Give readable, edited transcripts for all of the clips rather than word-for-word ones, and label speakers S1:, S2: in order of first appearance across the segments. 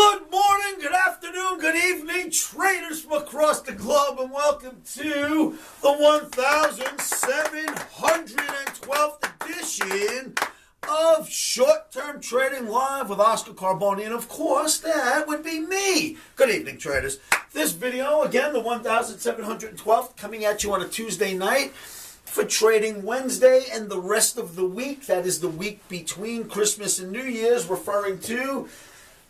S1: Good morning, good afternoon, good evening, traders from across the globe, and welcome to the 1712th edition of Short-Term Trading Live with Oscar Carboni, and of course, that would be me. Good evening, traders. This video, again, the 1712th, coming at you on a Tuesday night for Trading Wednesday and the rest of the week. That is the week between Christmas and New Year's, referring to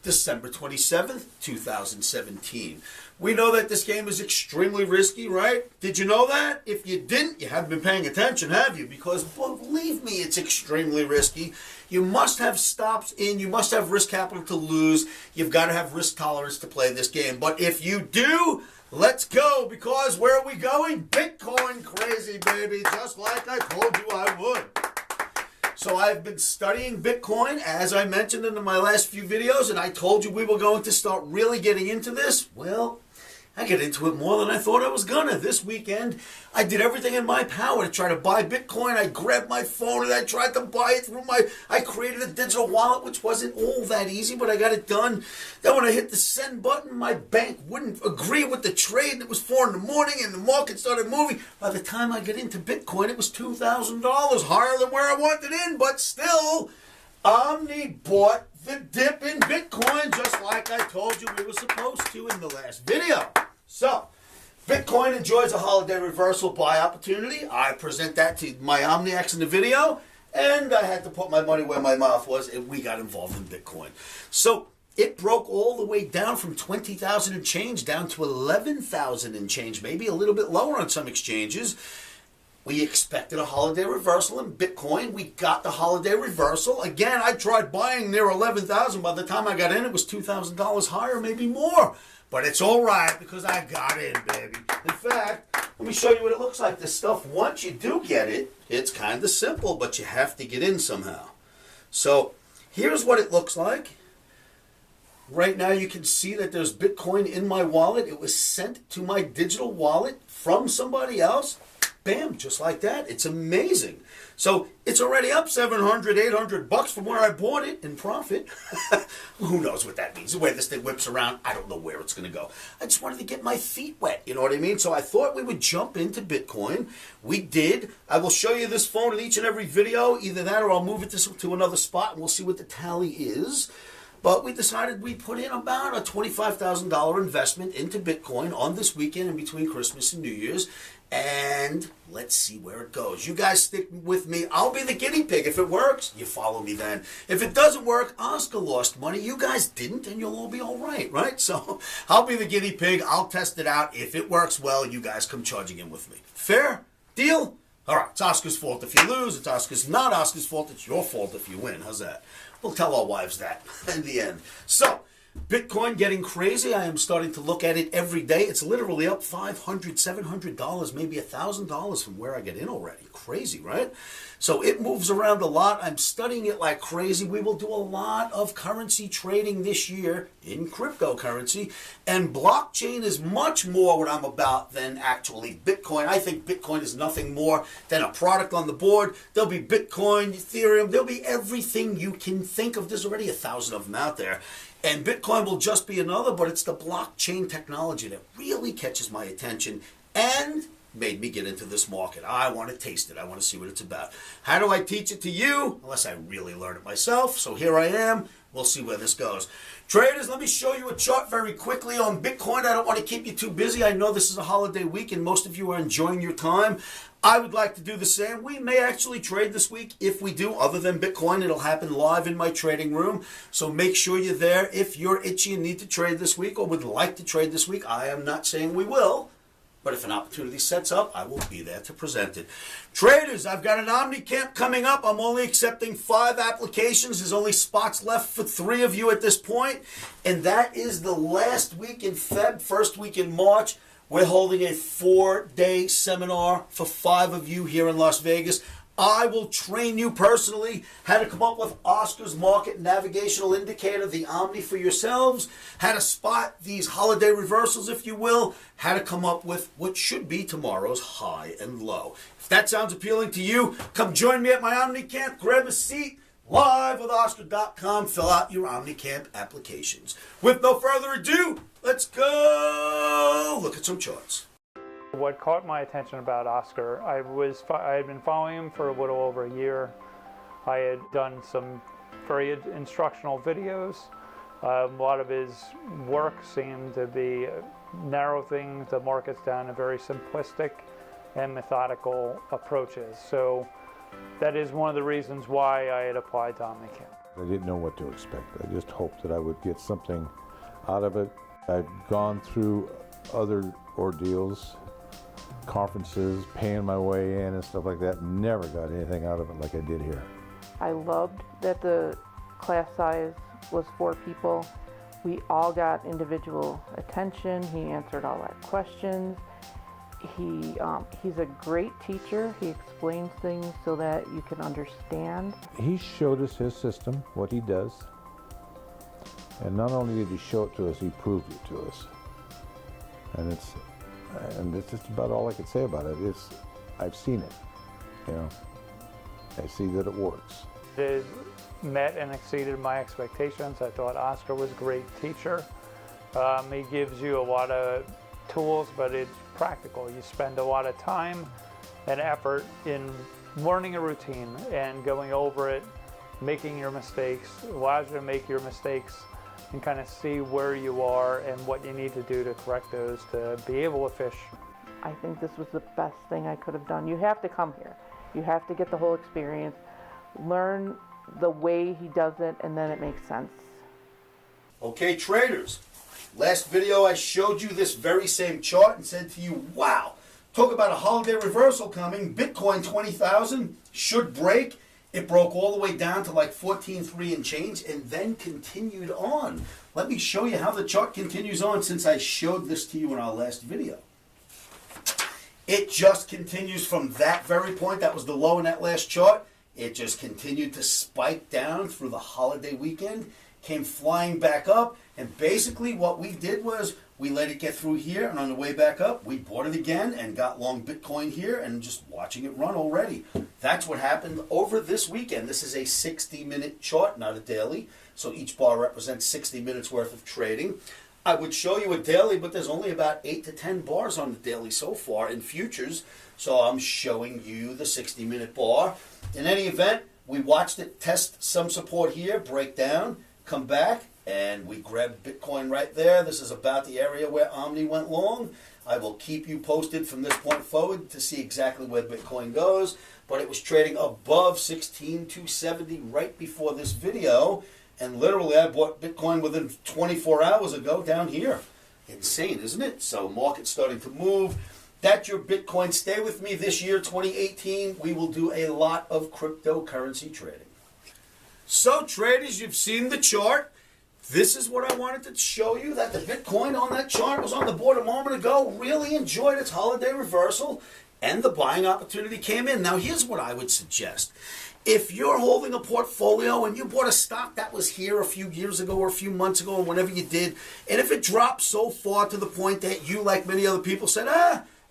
S1: December 27th, 2017. We know that this game is extremely risky, right? Did you know that? If you didn't, you haven't been paying attention, have you? Because believe me, it's extremely risky. You must have stops in. You must have risk capital to lose. You've got to have risk tolerance to play this game. But if you do, let's go. Because where are we going? Bitcoin crazy, baby. Just like I told you I would. So I've been studying Bitcoin, as I mentioned in my last few videos, and I told you we were going to start really getting into this. Well, I get into it more than I thought I was gonna. This weekend, I did everything in my power to try to buy Bitcoin. I grabbed my phone and I tried to buy it through I created a digital wallet, which wasn't all that easy, but I got it done. Then when I hit the send button, my bank wouldn't agree with the trade. It was 4 in the morning and the market started moving. By the time I got into Bitcoin, it was $2,000, higher than where I wanted in, but still, OMNI bought the dip in Bitcoin, just like I told you we were supposed to in the last video. So, Bitcoin enjoys a holiday reversal buy opportunity. I present that to my OMNIacs in the video, and I had to put my money where my mouth was, and we got involved in Bitcoin. So, it broke all the way down from 20,000 and change down to 11,000 and change, maybe a little bit lower on some exchanges. We expected a holiday reversal in Bitcoin. We got the holiday reversal. Again, I tried buying near 11,000. By the time I got in, it was $2,000 higher, maybe more. But it's all right because I got in, baby. In fact, let me show you what it looks like. This stuff, once you do get it, it's kind of simple, but you have to get in somehow. So here's what it looks like. Right now, you can see that there's Bitcoin in my wallet. It was sent to my digital wallet from somebody else. Bam, just like that. It's amazing. So it's already up $700, $800 from where I bought it in profit. Who knows what that means? The way this thing whips around, I don't know where it's going to go. I just wanted to get my feet wet, you know what I mean? So I thought we would jump into Bitcoin. We did. I will show you this phone in each and every video. Either that or I'll move it to another spot and we'll see what the tally is. But we decided we put in about a $25,000 investment into Bitcoin on this weekend in between Christmas and New Year's. And let's see where it goes. You guys stick with me. I'll be the guinea pig. If it works, you follow me then. If it doesn't work, Oscar lost money. You guys didn't, and you'll all be all right, right? So I'll be the guinea pig. I'll test it out. If it works well, you guys come charging in with me. Fair? Deal? All right. It's Oscar's fault if you lose. It's not Oscar's fault. It's your fault if you win. How's that? We'll tell our wives that in the end. So, Bitcoin getting crazy. I am starting to look at it every day. It's literally up $500, $700, maybe $1,000 from where I get in already. Crazy, right? So it moves around a lot. I'm studying it like crazy. We will do a lot of currency trading this year in cryptocurrency. And blockchain is much more what I'm about than actually Bitcoin. I think Bitcoin is nothing more than a product on the board. There'll be Bitcoin, Ethereum. There'll be everything you can think of. There's already 1,000 of them out there. And Bitcoin will just be another, but it's the blockchain technology that really catches my attention and made me get into this market. I want to taste it. I want to see what it's about. How do I teach it to you? Unless I really learn it myself. So here I am. We'll see where this goes. Traders, let me show you a chart very quickly on Bitcoin. I don't want to keep you too busy. I know this is a holiday week and most of you are enjoying your time. I would like to do the same. We may actually trade this week. If we do, other than Bitcoin, it'll happen live in my trading room. So make sure you're there. If you're itchy and need to trade this week or would like to trade this week, I am not saying we will. But if an opportunity sets up, I will be there to present it. Traders, I've got an OMNI camp coming up. I'm only accepting 5 applications. There's only spots left for 3 of you at this point. And that is the last week in Feb, first week in March. We're holding a 4-day seminar for 5 of you here in Las Vegas. I will train you personally how to come up with Oscar's market navigational indicator, the OMNI, for yourselves, how to spot these holiday reversals, if you will, how to come up with what should be tomorrow's high and low. If that sounds appealing to you, come join me at my OMNI camp, grab a seat, live with Oscar.com. Fill out your OmniCamp applications. With no further ado, let's go look at some charts.
S2: What caught my attention about Oscar, I had been following him for a little over a year. I had done some very instructional videos. A lot of his work seemed to be narrow things, the markets down to very simplistic and methodical approaches. So that is one of the reasons why I had applied to OmniCamp.
S3: I didn't know what to expect. I just hoped that I would get something out of it. I've gone through other ordeals, conferences, paying my way in and stuff like that. Never got anything out of it like I did here.
S4: I loved that the class size was 4 people. We all got individual attention. He answered all our questions. He's a great teacher. He explains things so that you can understand.
S3: He showed us his system, what he does. And not only did he show it to us, he proved it to us. And it's just about all I could say about it. I've seen it, you know. I see that it works.
S2: It met and exceeded my expectations. I thought Oscar was a great teacher. He gives you a lot of tools, but it's practical. You spend a lot of time and effort in learning a routine and going over it, making your mistakes, allows you to make your mistakes and kind of see where you are and what you need to do to correct those to be able to fish.
S4: I think this was the best thing I could have done. You have to come here. You have to get the whole experience, learn the way he does it, and then it makes sense.
S1: Okay, traders. Last video I showed you this very same chart and said to you, wow, talk about a holiday reversal coming. Bitcoin 20,000 should break. It broke all the way down to like 14.3 and change and then continued on. Let me show you how the chart continues on since I showed this to you in our last video. It just continues from that very point. That was the low in that last chart. It just continued to spike down through the holiday weekend, came flying back up, and basically what we did was we let it get through here, and on the way back up, we bought it again and got long Bitcoin here and just watching it run already. That's what happened over this weekend. This is a 60-minute chart, not a daily, so each bar represents 60 minutes worth of trading. I would show you a daily, but there's only about 8 to 10 bars on the daily so far in futures, so I'm showing you the 60-minute bar. In any event, we watched it test some support here, break down, come back, and we grabbed Bitcoin right there. This is about the area where Omni went long. I will keep you posted from this point forward to see exactly where Bitcoin goes, but it was trading above 16,270 right before this video, and literally I bought Bitcoin within 24 hours ago down here. Insane, isn't it? So market's starting to move. That's your Bitcoin. Stay with me this year, 2018. We will do a lot of cryptocurrency trading. So traders, you've seen the chart. This is what I wanted to show you, that the Bitcoin on that chart was on the board a moment ago, really enjoyed its holiday reversal, and the buying opportunity came in. Now here's what I would suggest. If you're holding a portfolio and you bought a stock that was here a few years ago or a few months ago or whenever you did, and if it drops so far to the point that you, like many other people, said,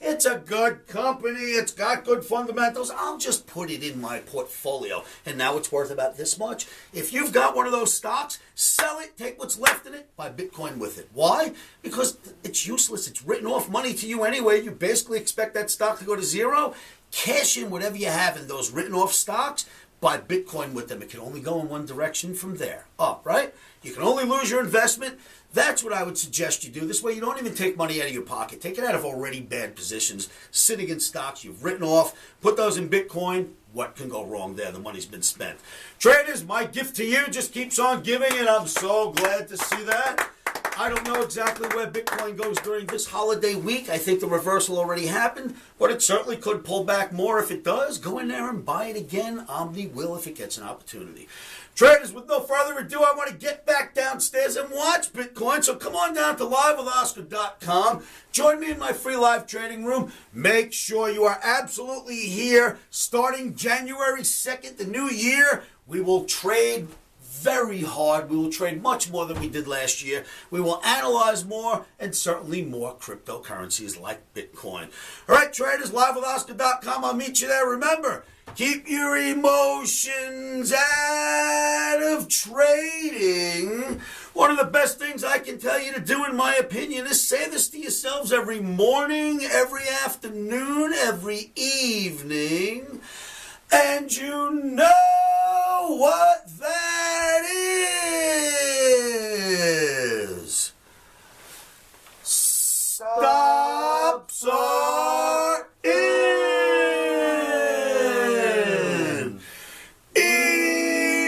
S1: it's a good company, it's got good fundamentals, I'll just put it in my portfolio, and now it's worth about this much. If you've got one of those stocks, sell it, take what's left in it, buy Bitcoin with it. Why? Because it's useless. It's written off money to you anyway. You basically expect that stock to go to zero. Cash in whatever you have in those written off stocks, buy Bitcoin with them. It can only go in one direction from there, up, right? You can only lose your investment. That's what I would suggest you do. This way you don't even take money out of your pocket. Take it out of already bad positions, sitting in stocks you've written off. Put those in Bitcoin. What can go wrong there? The money's been spent. Traders, my gift to you just keeps on giving, and I'm so glad to see that. I don't know exactly where Bitcoin goes during this holiday week. I think the reversal already happened, but it certainly could pull back more. If it does, go in there and buy it again. Omni will if it gets an opportunity. Traders, with no further ado, I want to get back downstairs and watch Bitcoin. So come on down to livewithoscar.com. Join me in my free live trading room. Make sure you are absolutely here starting January 2nd, the new year. We will trade very hard. We will trade much more than we did last year. We will analyze more, and certainly more cryptocurrencies like Bitcoin. All right, traders, livewithoscar.com. I'll meet you there. Remember, keep your emotions out of trading. One of the best things I can tell you to do, in my opinion, is say this to yourselves every morning, every afternoon, every evening. And you know what that is. Stops are in.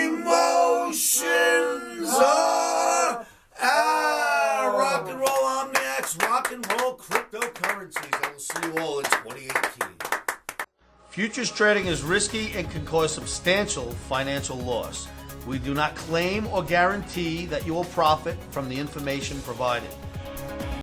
S1: Emotions are out. Rock and roll OMNI, rock and roll cryptocurrencies. I will see you all in 2018. Futures trading is risky and can cause substantial financial loss. We do not claim or guarantee that you will profit from the information provided.